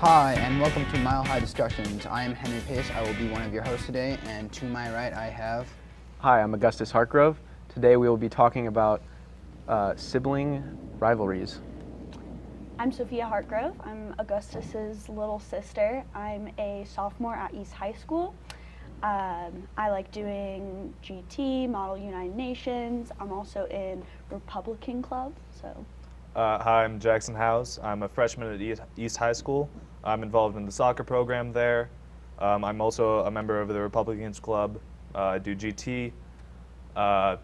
Hi, and welcome to Mile High Discussions. I am Henry Pace. I will be one of your hosts today, and to my right I have... Hi, I'm Augustus Hartgrove. Today we will be talking about sibling rivalries. I'm Sophia Hartgrove. I'm Augustus's little sister. I'm a sophomore at East High School. I like doing GT, Model United Nations. I'm also in Republican Club, so... Hi, I'm Jackson Howes. I'm a freshman at East High School. I'm involved in the soccer program there. I'm also a member of the Republicans Club. I do GT. Yeah.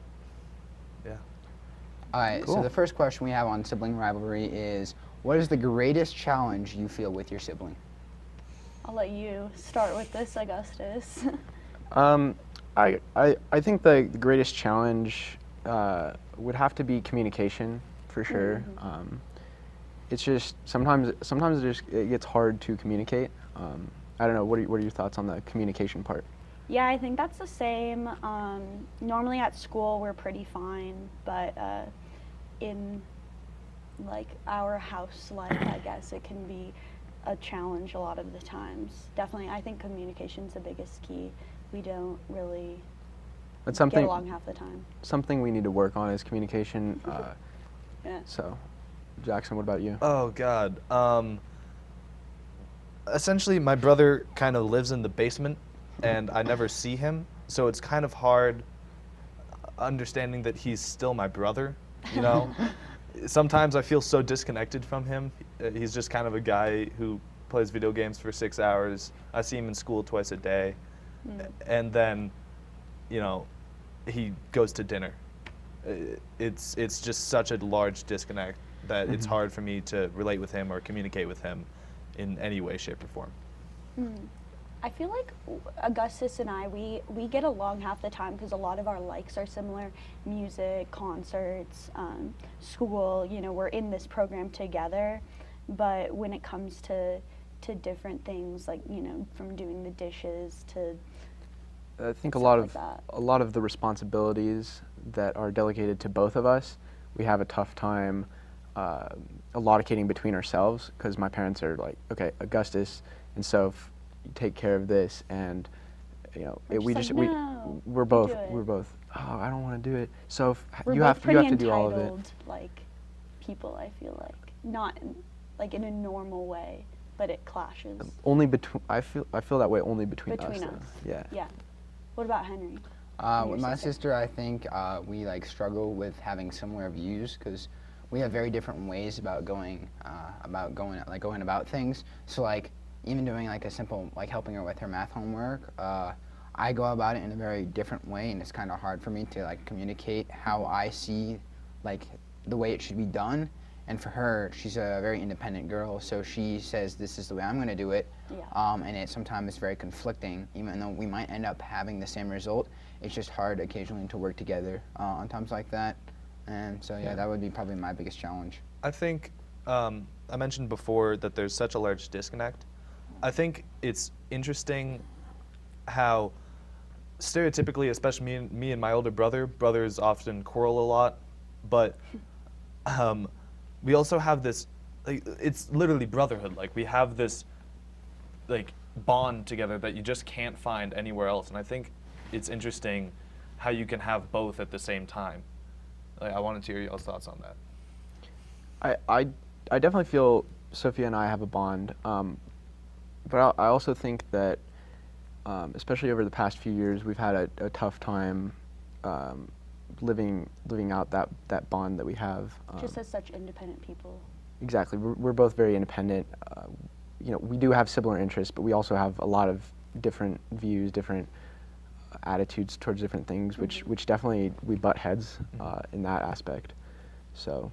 All right, Cool. So the first question we have on sibling rivalry is, what is the greatest challenge you feel with your sibling? I'll let you start with this, Augustus. I think the greatest challenge would have to be communication, for sure. Mm-hmm. It's just sometimes it gets hard to communicate. I don't know. What are your thoughts on the communication part? Yeah, I think that's the same. Normally at school we're pretty fine, but in like our house life, I guess it can be a challenge a lot of the times. Definitely, I think communication's the biggest key. We don't really get along half the time. Something we need to work on is communication. Yeah. So, Jackson, what about you? Oh, God. Essentially, my brother kind of lives in the basement, and I never see him, so it's kind of hard understanding that he's still my brother, you know? Sometimes I feel so disconnected from him. He's just kind of a guy who plays video games for 6 hours. I see him in school twice a day, and then, you know, he goes to dinner. It's just such a large disconnect that it's hard for me to relate with him or communicate with him in any way, shape, or form. I feel like Augustus and I, we get along half the time because a lot of our likes are similar. Music, concerts, school, you know, we're in this program together. But when it comes to different things, like, you know, from doing the dishes to I think a stuff lot like of that. a lot of the responsibilities that are delegated to both of us, we have a tough time allocating between ourselves, because my parents are like, okay, Augustus and Soph, you take care of this, and you know, No, we're do it. both. Oh, I don't want to do it. Soph, We're you both have pretty to do all of it. entitled, like, people, I feel like. Not like in a normal way, but it clashes. Only between I feel that way only between us. Between though. us. Yeah. Yeah. What about Henry? With my sister, I think we like struggle with having similar views because we have very different ways about going about things. So like even doing like a simple like helping her with her math homework, I go about it in a very different way, and it's kind of hard for me to like communicate how I see like the way it should be done. And for her, she's a very independent girl, so she says this is the way I'm going to do it. Yeah. And it sometimes is very conflicting, even though we might end up having the same result. It's just hard occasionally to work together on times like that. And so yeah, that would be probably my biggest challenge. I think I mentioned before that there's such a large disconnect. I think it's interesting how stereotypically, especially me and my older brothers often quarrel a lot, but we also have this, like, it's literally brotherhood. Like, we have this, like, bond together that you just can't find anywhere else. And I think it's interesting how you can have both at the same time. Like, I wanted to hear y'all's thoughts on that. I definitely feel Sophia and I have a bond, but I also think that, especially over the past few years, we've had a tough time living out that bond that we have. Just as such independent people. Exactly, we're both very independent. You know, we do have similar interests, but we also have a lot of different views, different attitudes towards different things, which definitely we butt heads in that aspect. So.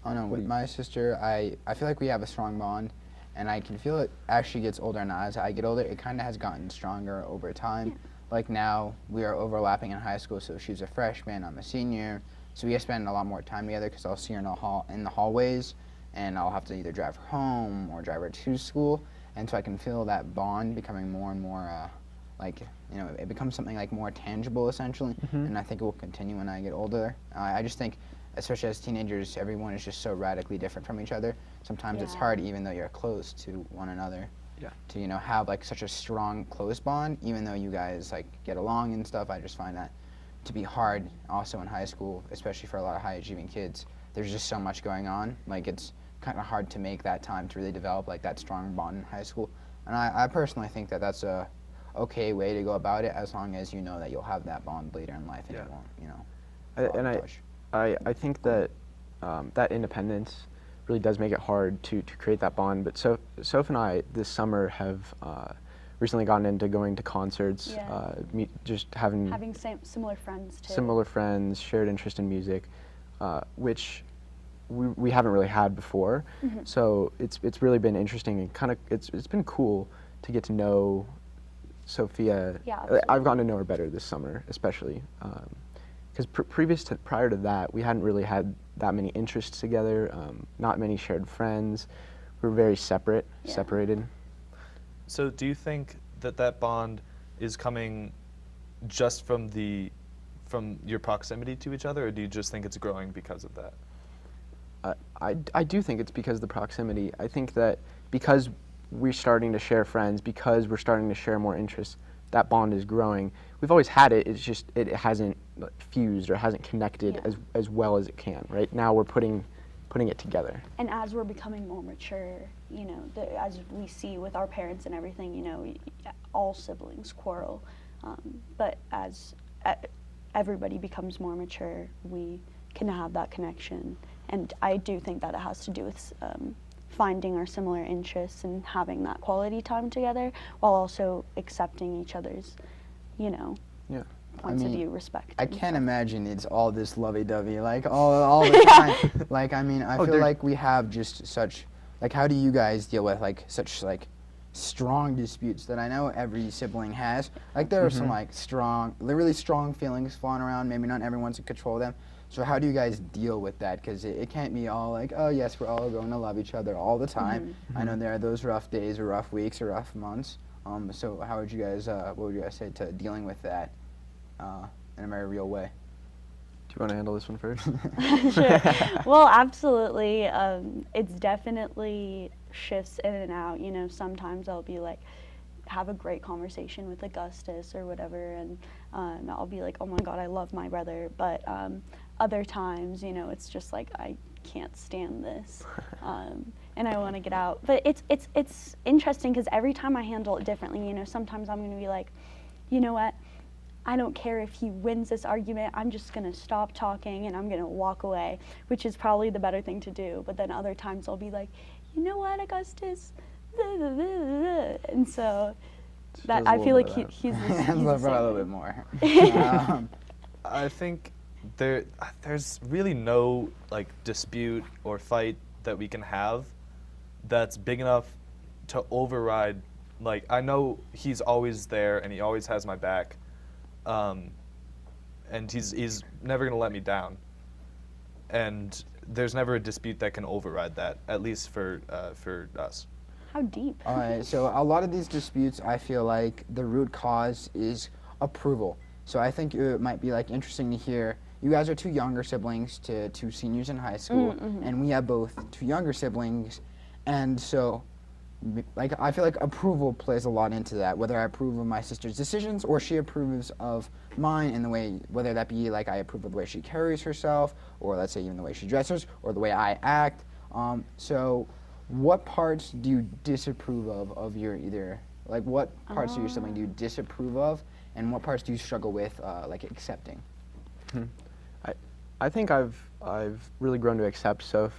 Oh no, with my sister, I feel like we have a strong bond, and I can feel it actually gets older, and as I get older, it kind of has gotten stronger over time. Yeah. Like now, we are overlapping in high school, so she's a freshman, I'm a senior, so we spend a lot more time together because I'll see her in the hallways, and I'll have to either drive her home or drive her to school, and so I can feel that bond becoming more and more, like, you know, it becomes something like more tangible essentially, and I think it will continue when I get older. I just think especially as teenagers, everyone is just so radically different from each other. Sometimes it's Yeah. hard, even though you're close to one another, Yeah. to have like such a strong, close bond. Even though you guys like get along and stuff, I just find that to be hard. Also in high school, especially for a lot of high achieving kids, there's just so much going on. Like it's kind of hard to make that time to really develop like that strong bond in high school. And I personally think that that's a okay way to go about it, as long as you know that you'll have that bond later in life and it Yeah. won't, fall And out of touch. I think that that independence really does make it hard to create that bond. But Soph and I this summer have recently gotten into going to concerts, Yeah. just having Similar friends too. similar friends, shared interest in music, which we haven't really had before. Mhm. So it's really been interesting and kind of it's been cool to get to know Sophia. Yeah, absolutely. I've gotten to know her better this summer, especially because prior to that, we hadn't really had that many interests together, not many shared friends. We were very separated. So do you think that bond is coming just from your proximity to each other, or do you just think it's growing because of that? I do think it's because of the proximity. I think that because we're starting to share friends, because we're starting to share more interests, that bond is growing. We've always had it, it's just it hasn't fused or hasn't connected Yeah. as well as it can. Right now we're putting it together. And as we're becoming more mature, as we see with our parents and everything, all siblings quarrel. But as everybody becomes more mature, we can have that connection. And I do think that it has to do with finding our similar interests and having that quality time together, while also accepting each other's, Yeah. points of mean, view, respect. I and can't stuff. imagine it's all this lovey-dovey, like all the time. Like, I mean, I feel like we have just such, like, how do you guys deal with like such like strong disputes that I know every sibling has? Like, there are some like really strong feelings flying around. Maybe not everyone's in control of them. So how do you guys deal with that? Because it can't be all like, oh yes, we're all going to love each other all the time. I know there are those rough days or rough weeks or rough months. So how would you guys, what would you guys say to dealing with that in a very real way? Do you want to handle this one first? Sure. Well, absolutely. It's definitely shifts in and out. Sometimes I'll be like, have a great conversation with Augustus or whatever, and I'll be like, oh my God, I love my brother. But other times, it's just like, I can't stand this, and I want to get out. But it's interesting because every time I handle it differently. Sometimes I'm going to be like, you know what? I don't care if he wins this argument. I'm just going to stop talking and I'm going to walk away, which is probably the better thing to do. But then other times I'll be like, you know what, Augustus? And so that I feel like he's the Love her a little same bit more. I think there's really no like dispute or fight that we can have that's big enough to override. Like, I know he's always there and he always has my back, and he's never gonna let me down. And there's never a dispute that can override that, at least for us. How deep? All right, so a lot of these disputes, I feel like the root cause is approval. So I think it might be like interesting to hear. You guys are two younger siblings to two seniors in high school, and we have both two younger siblings, and so like I feel like approval plays a lot into that. Whether I approve of my sister's decisions or she approves of mine in the way, whether that be like I approve of the way she carries herself, or let's say even the way she dresses, or the way I act. So what parts do you disapprove of your either, like what parts of your sibling do you disapprove of, and what parts do you struggle with like accepting? I think I've really grown to accept Soph.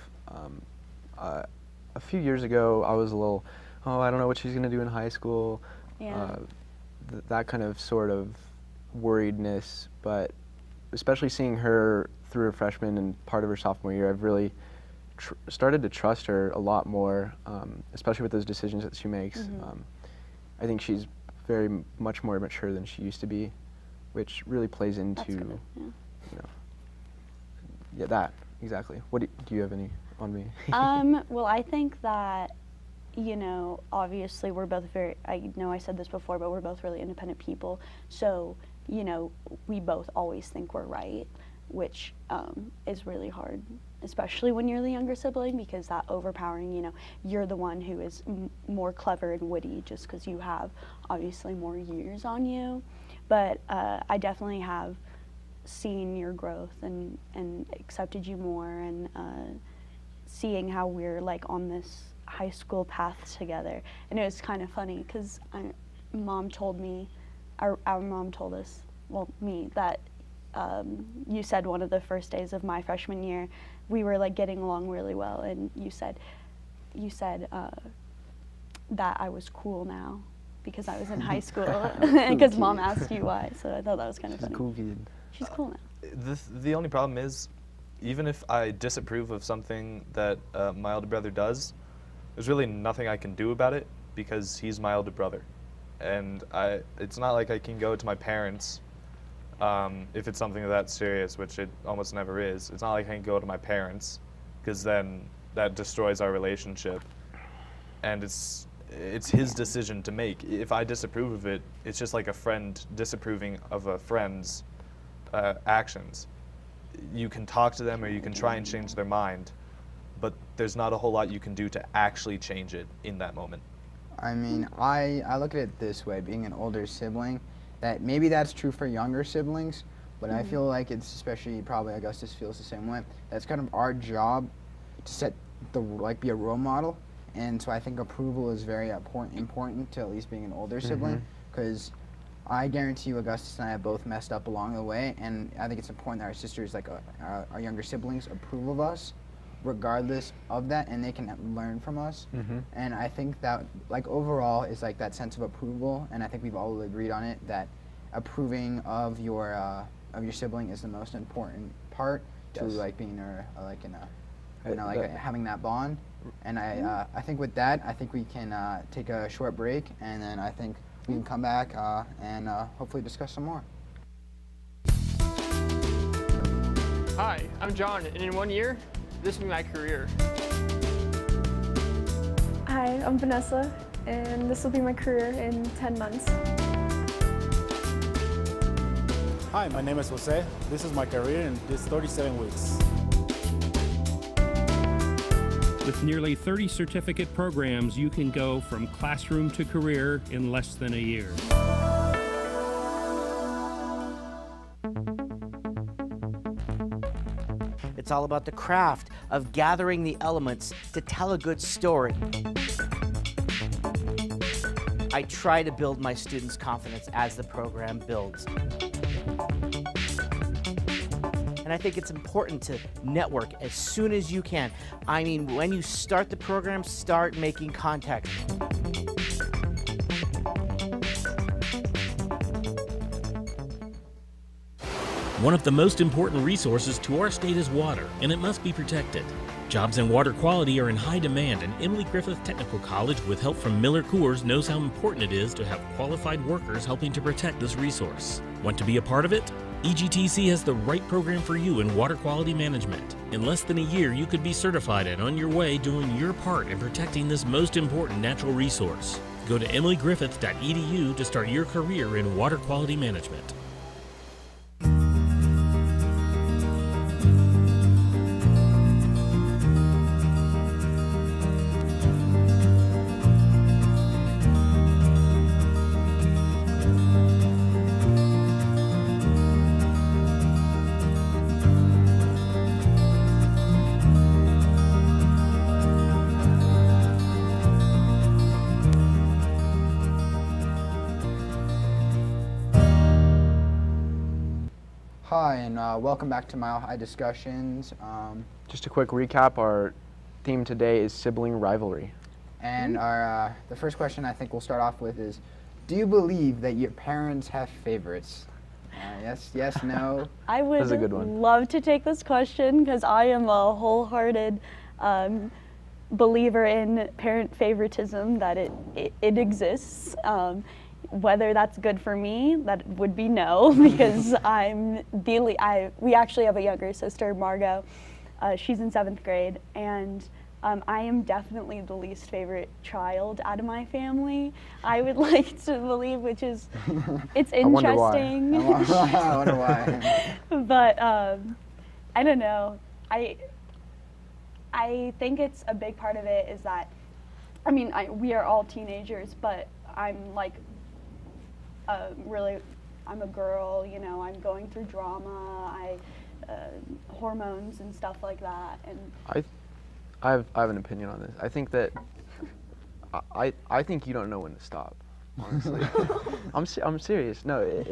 A few years ago, I was a little, I don't know what she's going to do in high school. Yeah. That kind of sort of worriedness, but especially seeing her through her freshman and part of her sophomore year, I've really started to trust her a lot more, especially with those decisions that she makes. I think she's very much more mature than she used to be, which really plays into, That's good. Yeah. you know, yeah, that, exactly. What do you have any on me? Well, I think that, obviously we're both I know I said this before, but we're both really independent people. So, we both always think we're right, which is really hard, especially when you're the younger sibling, because that overpowering, you're the one who is more clever and witty just because you have obviously more years on you. But I definitely have seen your growth and accepted you more, and seeing how we're like on this high school path together. And it was kind of funny because our mom told us, well, me, that you said one of the first days of my freshman year, we were like getting along really well, and you said that I was cool now because I was in high school, because mom asked you why. So I thought that was kind of funny. Cool kid. She's cool now. The only problem is, even if I disapprove of something that my older brother does, there's really nothing I can do about it because he's my older brother. And it's not like I can go to my parents if it's something that's serious, which it almost never is. It's not like I can go to my parents, because then that destroys our relationship. And it's his decision to make. If I disapprove of it, it's just like a friend disapproving of a friend's actions. You can talk to them or you can try and change their mind, but there's not a whole lot you can do to actually change it in that moment. I mean, I look at it this way, being an older sibling, that maybe that's true for younger siblings, but I feel like it's, especially probably Augustus feels the same way, that's kind of our job to be a role model. And so I think approval is very important to at least being an older sibling, because I guarantee you Augustus and I have both messed up along the way, and I think it's important that our sisters, like our younger siblings, approve of us regardless of that, and they can learn from us. And I think that, like, overall is like that sense of approval, and I think we've all agreed on it, that approving of your sibling is the most important part to like being having that bond. And I think with that, I think we can take a short break, and then I think we can come back and hopefully discuss some more. Hi, I'm John, and in 1 year, this will be my career. Hi, I'm Vanessa, and this will be my career in 10 months. Hi, my name is Jose. This is my career in this 37 weeks. With nearly 30 certificate programs, you can go from classroom to career in less than a year. It's all about the craft of gathering the elements to tell a good story. I try to build my students' confidence as the program builds. And I think it's important to network as soon as you can. I mean, when you start the program, start making contact. One of the most important resources to our state is water, and it must be protected. Jobs in water quality are in high demand, and Emily Griffith Technical College, with help from Miller Coors, knows how important it is to have qualified workers helping to protect this resource. Want to be a part of it? EGTC has the right program for you in water quality management. In less than a year, you could be certified and on your way doing your part in protecting this most important natural resource. Go to emilygriffith.edu to start your career in water quality management. Hi, and welcome back to Mile High Discussions. Just a quick recap, our theme today is sibling rivalry. And the first question I think we'll start off with is, do you believe that your parents have favorites? Yes, no? I would That's a good one. love to take this question because I am a wholehearted believer in parent favoritism, that it exists. Whether that's good for me, that would be no, because we actually have a younger sister, Margot. She's in 7th grade, and I am definitely the least favorite child out of my family. I would like to believe, which is, it's interesting. I wonder why. But I don't know. I think it's a big part of it is that, I mean, we are all teenagers, but I'm like, I'm a girl, you know, I'm going through drama, hormones and stuff like that, and I have an opinion on this. I think that I think you don't know when to stop. Honestly, I'm serious. No,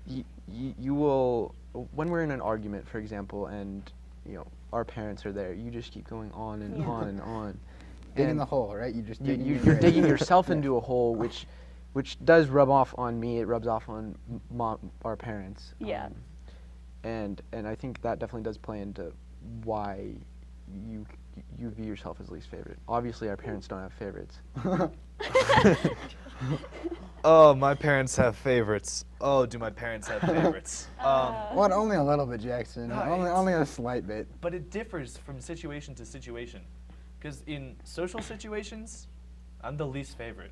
you will, when we're in an argument, for example, and you know our parents are there. You just keep going on and on and on. Digging the hole, right? You're digging yourself into a hole, which does rub off on me. It rubs off on our parents. Yeah. And I think that definitely does play into why you view yourself as least favorite. Obviously, our parents don't have favorites. Oh, my parents have favorites. Oh, do my parents have favorites? Well, only a little bit, Jackson. No, only a slight bit. But it differs from situation to situation. Because in social situations, I'm the least favorite.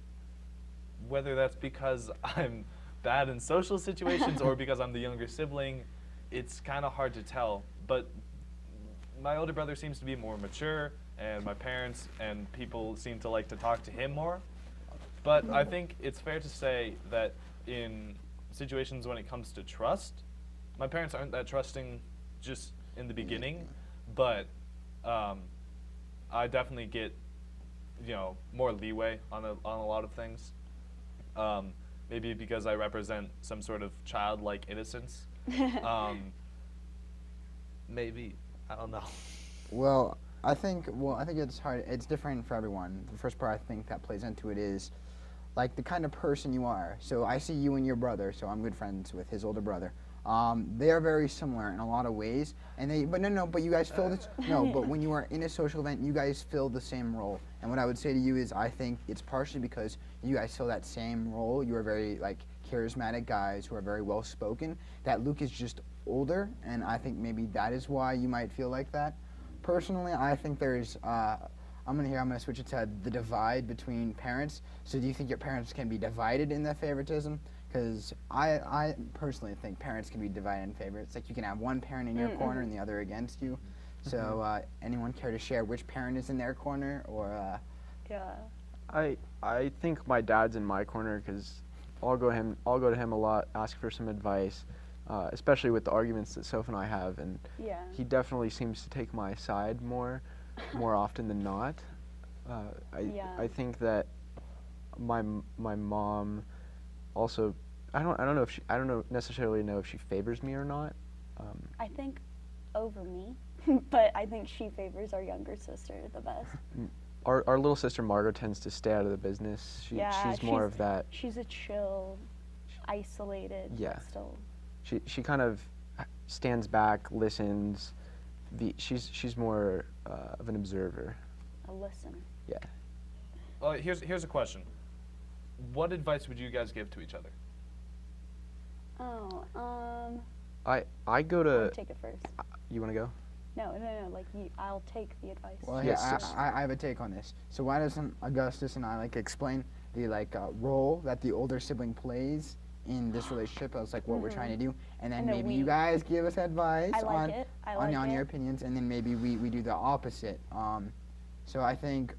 Whether that's because I'm bad in social situations or because I'm the younger sibling, it's kind of hard to tell. But my older brother seems to be more mature, and my parents and people seem to like to talk to him more. But I think it's fair to say that in situations when it comes to trust, my parents aren't that trusting just in the beginning, but I definitely get, you know, more leeway on a lot of things. Maybe because I represent some sort of childlike innocence. Maybe, I don't know. Well, I think it's hard. It's different for everyone. The first part I think that plays into it is like the kind of person you are. So I see you and your brother. So I'm good friends with his older brother. They are very similar in a lot of ways, but you guys fill this. No, but when you are in a social event, you guys fill the same role. And what I would say to you is, I think it's partially because you guys fill that same role. You are very like charismatic guys who are very well spoken. That Luke is just older, and I think maybe that is why you might feel like that. Personally, I think there's. I'm gonna switch it to the divide between parents. So do you think your parents can be divided in their favoritism? Because I personally think parents can be divided in favor. It's like you can have one parent in your corner and the other against you. So anyone care to share which parent is in their corner, or? Yeah. I think my dad's in my corner because I'll go to him a lot, ask for some advice, especially with the arguments that Soph and I have, and he definitely seems to take my side more often than not. I think that my mom also, I don't necessarily know if she favors me or not. I think over me, but I think she favors our younger sister the best. Our little sister Margot tends to stay out of the business. She's more of that. She's a chill, isolated, but still. She kind of stands back, listens. She's more of an observer. A listener. Yeah. Well, here's a question. What advice would you guys give to each other? I go to. I'll take it first. You want to go? No. Like I'll take the advice. Well, I have a take on this. So why doesn't Augustus and I like explain the role that the older sibling plays in this relationship? As like what we're trying to do, and then maybe you guys give us advice on your opinions, and then maybe we do the opposite. So I think,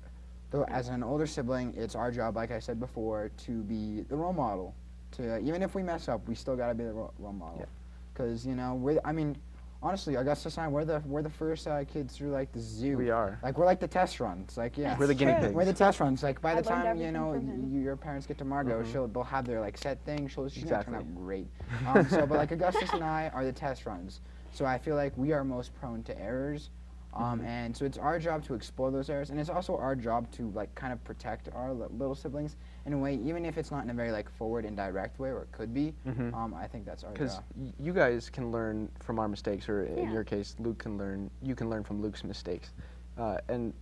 though, as an older sibling, it's our job, like I said before, to be the role model. To even if we mess up, we still gotta be the role model. Because honestly, Augustus and I, we're the first kids through like the zoo. We are. Like we're like the test runs. Like we're the guinea pigs. We're the test runs. Like by the time your parents get to Margot, they'll have their like set thing. She's gonna turn out great. But like Augustus and I are the test runs. So I feel like we are most prone to errors. And so it's our job to explore those errors, and it's also our job to like kind of protect our little siblings in a way, even if it's not in a very like forward and direct way, or it could be. I think that's our job. Because you guys can learn from our mistakes, or in your case, you can learn from Luke's mistakes, and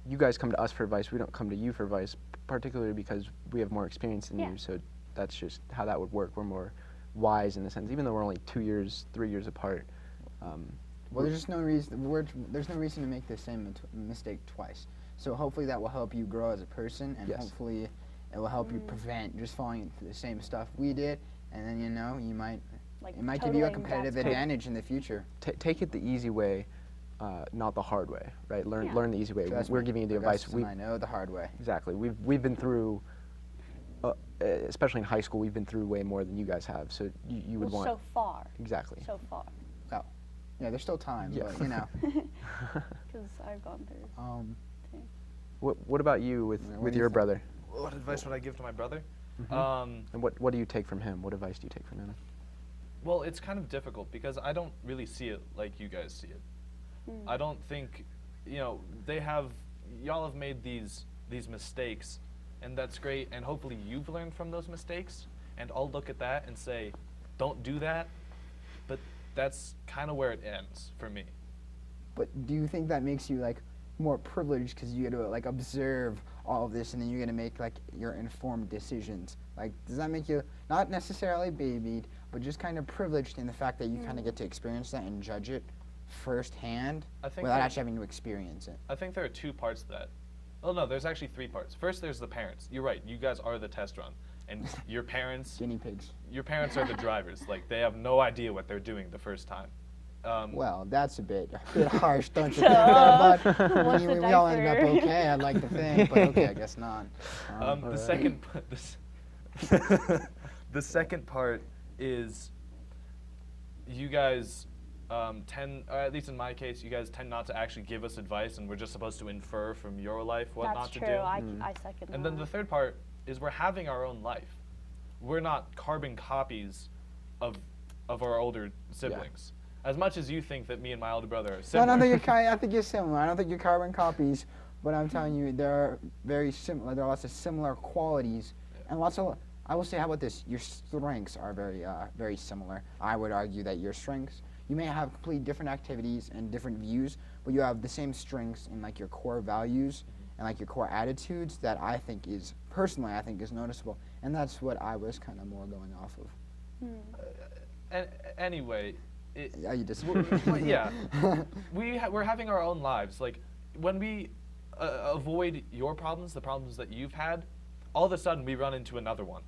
you guys come to us for advice. We don't come to you for advice, particularly because we have more experience than you. So that's just how that would work. We're more wise in a sense, even though we're only 3 years apart. Well, there's just no reason. There's no reason to make the same mistake twice. So hopefully that will help you grow as a person, and hopefully it will help you prevent just falling into the same stuff we did. And then you might like It might give totally you a competitive that's fine. advantage in the future. Take it the easy way, not the hard way, right? Learn Yeah. learn the easy way. Trust We're me, giving you the Augustus advice. and I know the hard way. Exactly. We've been through, especially in high school, we've been through way more than you guys have. So you would Well, want so far. exactly. So far. Well, yeah, there's still time, Yeah. but you know. Because I've gone through. What about you What with do you your think? brother? What advice would I give to my brother? And what do you take from him? What advice do you take from him? Well, it's kind of difficult because I don't really see it like you guys see it. I don't think, y'all have made these mistakes, and that's great, and hopefully you've learned from those mistakes, and I'll look at that and say, don't do that, but that's kind of where it ends for me. But do you think that makes you like more privileged because you get to like observe all of this and then you're gonna make like your informed decisions? Like, does that make you not necessarily babied, but just kind of privileged in the fact that you kind of get to experience that and judge it firsthand I think without that- actually having to experience it? I think there are two parts to that. Oh no, there's actually three parts. First, there's the parents. You're right. You guys are the test run, and your parents. Guinea pigs. Your parents are the drivers. Like they have no idea what they're doing the first time. Well, that's a bit harsh, don't you think? But What's we the all ended up diaper? okay, I'd like to think, but okay, I guess not. The second, the second part is you guys tend, or at least in my case, you guys tend not to actually give us advice, and we're just supposed to infer from your life what That's not true. to do. I second And that. then the third part is we're having our own life. We're not carbon copies of our older siblings. As much as you think that me and my older brother are No, similar. I don't think I think you're similar. I don't think you're carbon copies, but I'm telling you, they're very similar. There are lots of similar qualities, and lots of. I will say, how about this? Your strengths are very similar. I would argue that your strengths, you may have completely different activities and different views, but you have the same strengths in like your core values and like your core attitudes that I think is personally is noticeable, and that's what I was kind of more going off of. Anyway. Are you disappointed? Well, yeah, we're having our own lives. Like when we avoid your problems, the problems that you've had, all of a sudden we run into another one,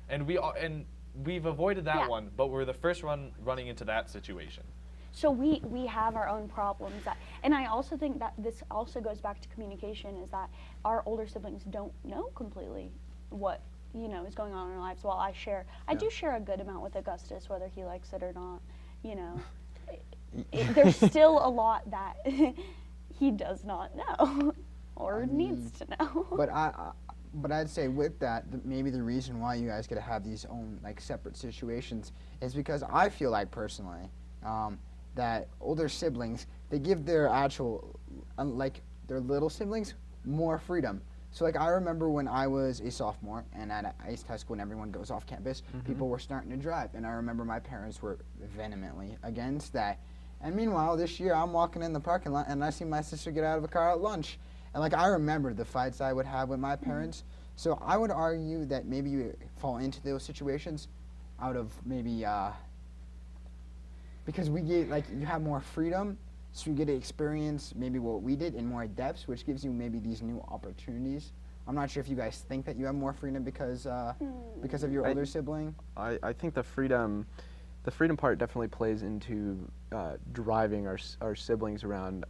and we've avoided that one, but we're the first one running into that situation. So we have our own problems, and I also think that this also goes back to communication, is that our older siblings don't know completely what is going on in our lives. While I do share a good amount with Augustus, whether he likes it or not. There's still a lot that he does not know or needs to know. But I'd say with that, maybe the reason why you guys get to have these own like separate situations is because I feel like personally that older siblings, they give their actual like their little siblings more freedom. So like I remember when I was a sophomore and at East High School and everyone goes off campus, people were starting to drive, and I remember my parents were vehemently against that. And meanwhile, this year I'm walking in the parking lot and I see my sister get out of a car at lunch. And like I remember the fights I would have with my parents. So I would argue that maybe you fall into those situations out of maybe because we get like you have more freedom. So you get to experience maybe what we did in more depths, which gives you maybe these new opportunities. I'm not sure if you guys think that you have more freedom because of your older sibling. I think the freedom part definitely plays into driving our siblings around.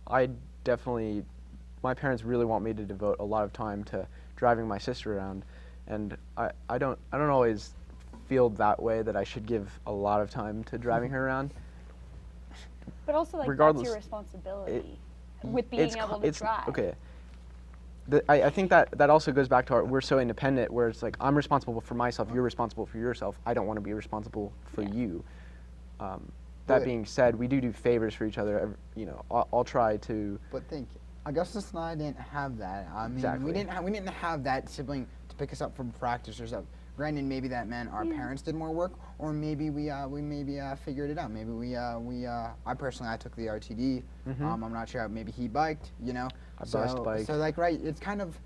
My parents really want me to devote a lot of time to driving my sister around, and I don't always feel that way, that I should give a lot of time to driving her around. But also, like, Regardless, that's your responsibility with being able to drive. Okay. I think that also goes back to we're so independent, where it's like, I'm responsible for myself, you're responsible for yourself, I don't want to be responsible for you. That being said, we do favors for each other. I'll try to. But think, Augustus and I didn't have that. I mean, Exactly. we didn't have that sibling to pick us up from practice or stuff. Granted, maybe that meant our parents did more work, or maybe we figured it out. Maybe I personally took the RTD. I'm not sure. Maybe he biked. I biked. So like it kind of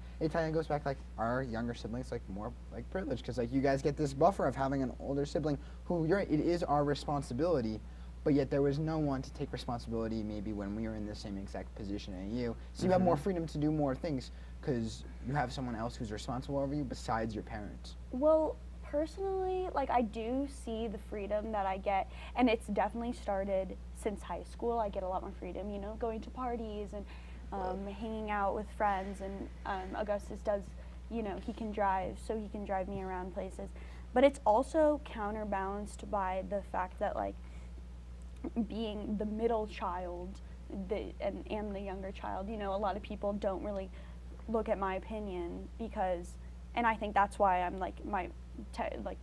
goes back like our younger siblings like more like privileged, because like you guys get this buffer of having an older sibling who it is our responsibility, but yet there was no one to take responsibility maybe when we were in the same exact position as you. So you have more freedom to do more things because you have someone else who's responsible over you besides your parents. Well, personally, like, I do see the freedom that I get, and it's definitely started since high school. I get a lot more freedom, you know, going to parties and hanging out with friends, and Augustus does, you know, he can drive, so he can drive me around places. But it's also counterbalanced by the fact that, like, being the middle child and the younger child, you know, a lot of people don't really look at my opinion because, and I think that's why I'm like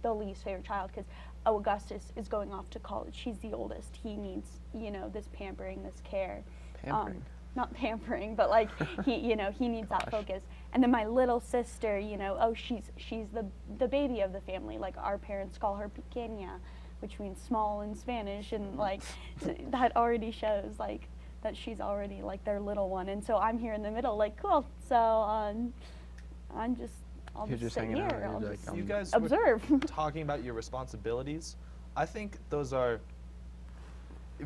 the least favorite child, because Augustus is going off to college. He's the oldest. He needs, you know, this pampering, this care. Pampering. Not pampering, but like he, you know, he needs that focus. And then my little sister, you know, oh, she's the baby of the family. Like, our parents call her pequeña, which means small in Spanish, and like that already shows like that she's already like their little one. And so I'm here in the middle, like, cool. So I'll just sit hanging here. out, you're I'll like, just You guys observe. were talking about your responsibilities. I think those are,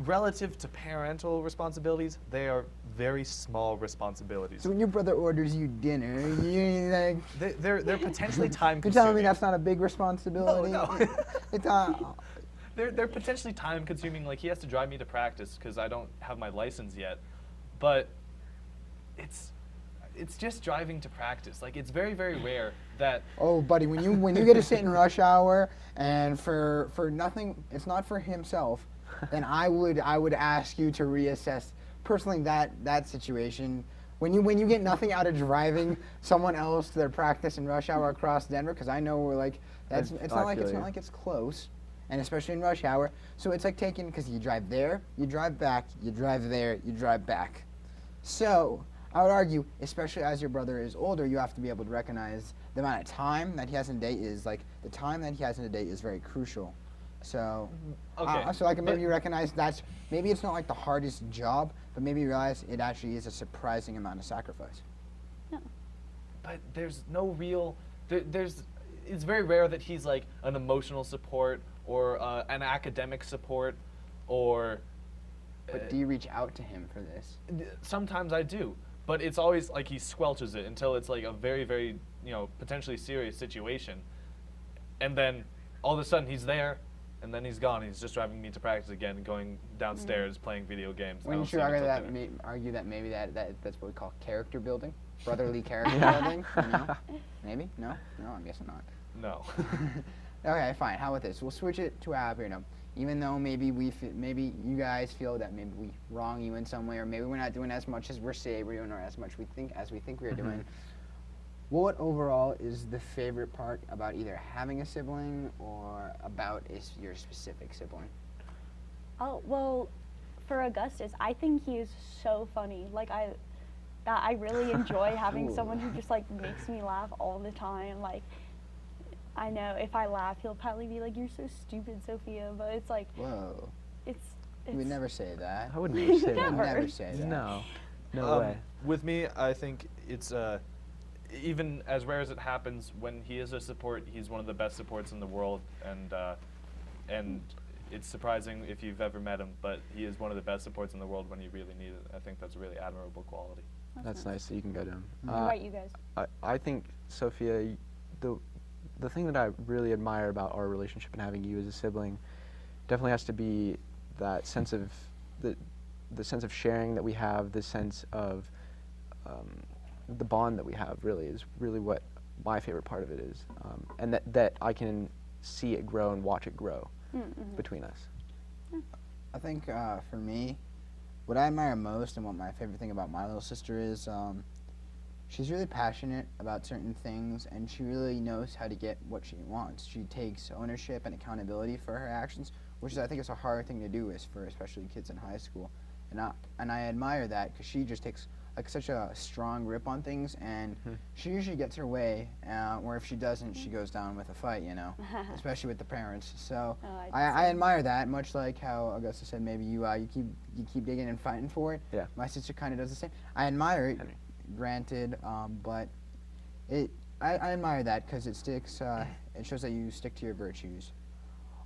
relative to parental responsibilities, they are very small responsibilities. So when your brother orders you dinner, you like. They're potentially time You're consuming. telling me that's not a big responsibility? No. It's not. They're potentially time consuming. Like, he has to drive me to practice because I don't have my license yet. But it's just driving to practice. Like, it's very, very rare that. Oh, buddy, when you get to sit in rush hour and for nothing, it's not for himself, then I would ask you to reassess personally that situation. When you get nothing out of driving someone else to their practice in rush hour across Denver, because I know we're like it's not like it's close, and especially in rush hour. So it's like taking, because you drive there, you drive back, you drive there, you drive back. So I would argue, especially as your brother is older, you have to be able to recognize the amount of time that he has in a day is like the time that he has in a day is very crucial. So, Okay, so I can maybe recognize maybe it's not like the hardest job, but maybe you realize it actually is a surprising amount of sacrifice. But there's no real. It's very rare that he's like an emotional support or an academic support, or. But do you reach out to him for this? Sometimes I do, but it's always like he squelches it until it's like a very, very, you know, potentially serious situation, and then all of a sudden he's there, and then he's gone. He's just driving me to practice again, going downstairs playing video games. Wouldn't you argue that maybe that's what we call character building, brotherly character building? You know? Maybe? No, I'm guessing not. No. Okay, fine. How about this? We'll switch it to a happier note. Even though maybe maybe you guys feel that maybe we wrong you in some way, or maybe we're not doing as much as we're doing, or as much we think we're doing. What overall is the favorite part about either having a sibling or about your specific sibling? Oh, well, for Augustus, I think he is so funny. Like, I really enjoy having someone who just like makes me laugh all the time. Like, I know if I laugh, he'll probably be like, "You're so stupid, Sophia," but it's like, Whoa. it's You would never say that. I would never say I that. would never say that. No way. With me, I think it's even as rare as it happens, when he is a support, he's one of the best supports in the world, and it's surprising if you've ever met him, but he is one of the best supports in the world when you really need it. I think that's a really admirable quality. That's nice that you can go to him. What about you guys? I think, Sophia, the thing that I really admire about our relationship and having you as a sibling definitely has to be that sense of the sense of sharing that we have, the sense of the bond that we have really is really what my favorite part of it is, and that I can see it grow and watch it grow between us. I think for me, what I admire most and what my favorite thing about my little sister is, she's really passionate about certain things, and she really knows how to get what she wants. She takes ownership and accountability for her actions, which is, I think, is a hard thing to do, for especially kids in high school. And I admire that because she just takes like such a strong grip on things, and she usually gets her way. Or if she doesn't, she goes down with a fight, you know, especially with the parents. So I admire that, much like how Augustus said. Maybe you keep digging and fighting for it. Yeah. My sister kind of does the same. I admire it. Granted, but I admire that because it sticks. It shows that you stick to your virtues.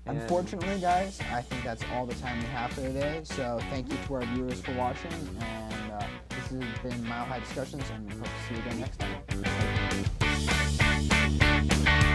And Unfortunately, guys, I think that's all the time we have for today. So thank you to our viewers for watching, and this has been Mile High Discussions, and we hope to see you again next time.